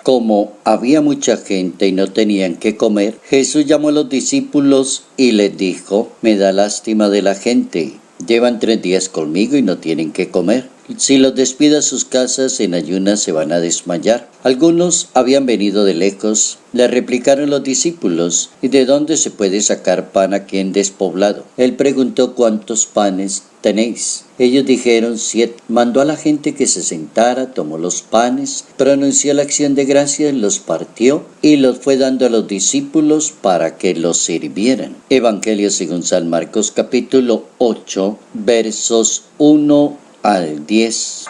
Como había mucha gente y no tenían qué comer, Jesús llamó a los discípulos y les dijo: me da lástima de la gente. Llevan 3 días conmigo y no tienen qué comer. Si los despido a sus casas en ayunas se van a desmayar. Algunos habían venido de lejos. Le replicaron los discípulos: ¿y de dónde se puede sacar pan aquí en despoblado? Él preguntó: ¿cuántos panes tenéis? Ellos dijeron: 7. Mandó a la gente que se sentara, tomó los panes, pronunció la acción de gracias, los partió y los fue dando a los discípulos para que los sirvieran. Evangelio según San Marcos, capítulo 8, versos 1 al 10.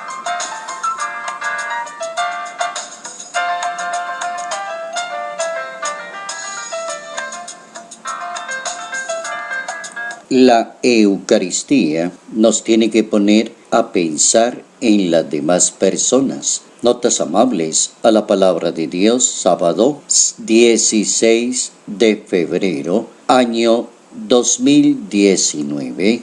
La Eucaristía nos tiene que poner a pensar en las demás personas. Notas amables a la palabra de Dios, sábado 16 de febrero, año 2019.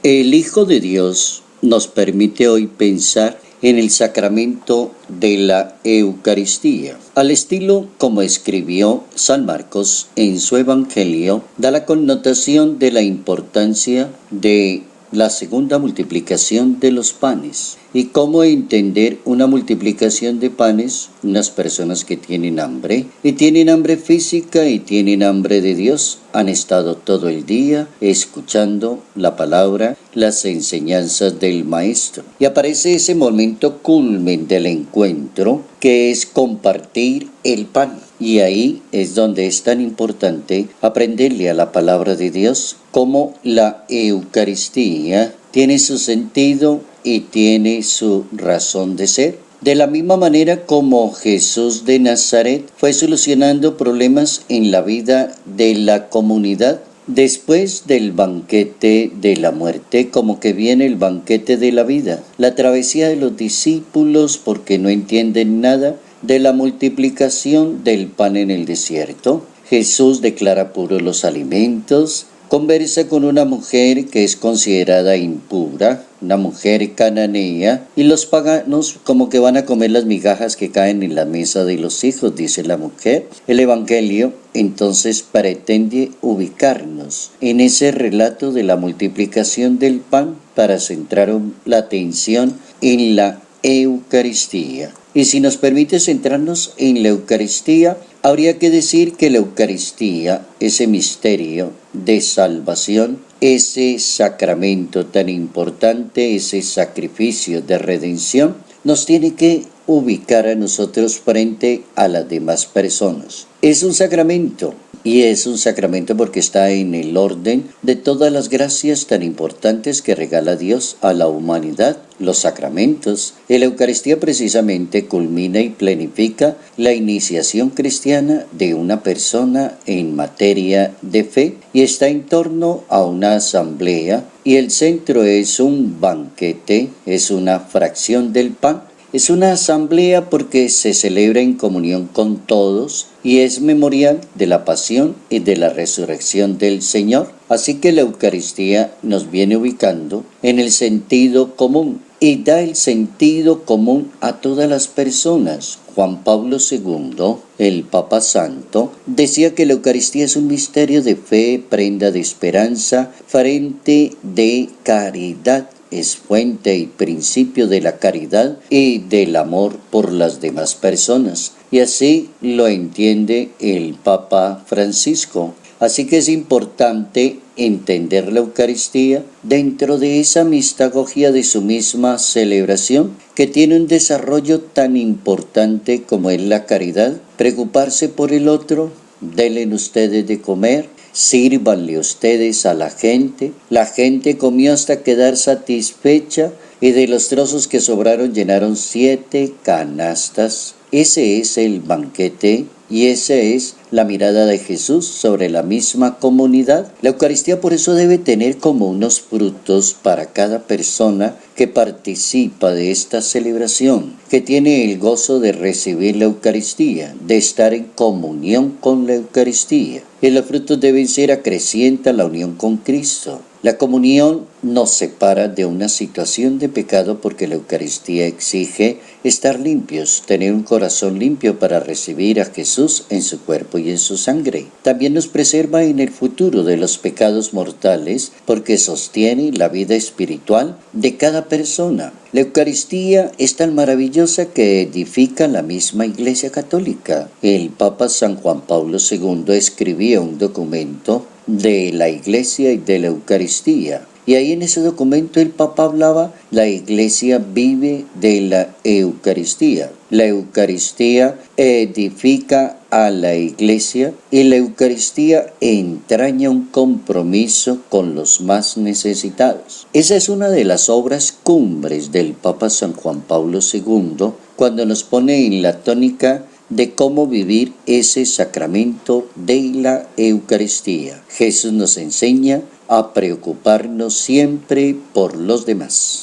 El Hijo de Dios nos permite hoy pensar en el sacramento de la Eucaristía. Al estilo como escribió San Marcos en su Evangelio, da la connotación de la importancia de la segunda multiplicación de los panes. ¿Y cómo entender una multiplicación de panes? Unas personas que tienen hambre, y tienen hambre física y tienen hambre de Dios. Han estado todo el día escuchando la palabra, las enseñanzas del Maestro. Y aparece ese momento culmen del encuentro, que es compartir el pan. Y ahí es donde es tan importante aprenderle a la palabra de Dios, cómo la Eucaristía tiene su sentido y tiene su razón de ser. De la misma manera como Jesús de Nazaret fue solucionando problemas en la vida de la comunidad, después del banquete de la muerte, como que viene el banquete de la vida, la travesía de los discípulos porque no entienden nada de la multiplicación del pan en el desierto. Jesús declara puros los alimentos, conversa con una mujer que es considerada impura, una mujer cananea, y los paganos como que van a comer las migajas que caen en la mesa de los hijos, dice la mujer. El Evangelio entonces pretende ubicarnos en ese relato de la multiplicación del pan para centrar la atención en la Eucaristía. Y si nos permite centrarnos en la Eucaristía, habría que decir que la Eucaristía, ese misterio de salvación, ese sacramento tan importante, ese sacrificio de redención, nos tiene que ubicar a nosotros frente a las demás personas. Es un sacramento, y es un sacramento porque está en el orden de todas las gracias tan importantes que regala Dios a la humanidad, los sacramentos. La Eucaristía precisamente culmina y planifica la iniciación cristiana de una persona en materia de fe, y está en torno a una asamblea, y el centro es un banquete, es una fracción del pan. Es una asamblea porque se celebra en comunión con todos y es memorial de la pasión y de la resurrección del Señor. Así que la Eucaristía nos viene ubicando en el sentido común y da el sentido común a todas las personas. Juan Pablo II, el Papa Santo, decía que la Eucaristía es un misterio de fe, prenda de esperanza, frente de caridad. Es fuente y principio de la caridad y del amor por las demás personas. Y así lo entiende el Papa Francisco. Así que es importante entender la Eucaristía dentro de esa mistagogía de su misma celebración, que tiene un desarrollo tan importante como es la caridad. Preocuparse por el otro, denle ustedes de comer, sírvanle ustedes a la gente. La gente comió hasta quedar satisfecha y de los trozos que sobraron llenaron 7 canastas. Ese es el banquete y esa es la mirada de Jesús sobre la misma comunidad. La Eucaristía por eso debe tener como unos frutos para cada persona que participa de esta celebración, que tiene el gozo de recibir la Eucaristía, de estar en comunión con la Eucaristía. Y los frutos deben ser acrecienta la unión con Cristo. La comunión nos separa de una situación de pecado porque la Eucaristía exige estar limpios, tener un corazón limpio para recibir a Jesús en su cuerpo y en su sangre. También nos preserva en el futuro de los pecados mortales porque sostiene la vida espiritual de cada persona. La Eucaristía es tan maravillosa que edifica la misma Iglesia Católica. El Papa San Juan Pablo II escribía un documento de la Iglesia y de la Eucaristía. Y ahí en ese documento el Papa hablaba, la Iglesia vive de la Eucaristía. La Eucaristía edifica a la Iglesia y la Eucaristía entraña un compromiso con los más necesitados. Esa es una de las obras cumbres del Papa San Juan Pablo II cuando nos pone en la tónica de cómo vivir ese sacramento de la Eucaristía. Jesús nos enseña a preocuparnos siempre por los demás.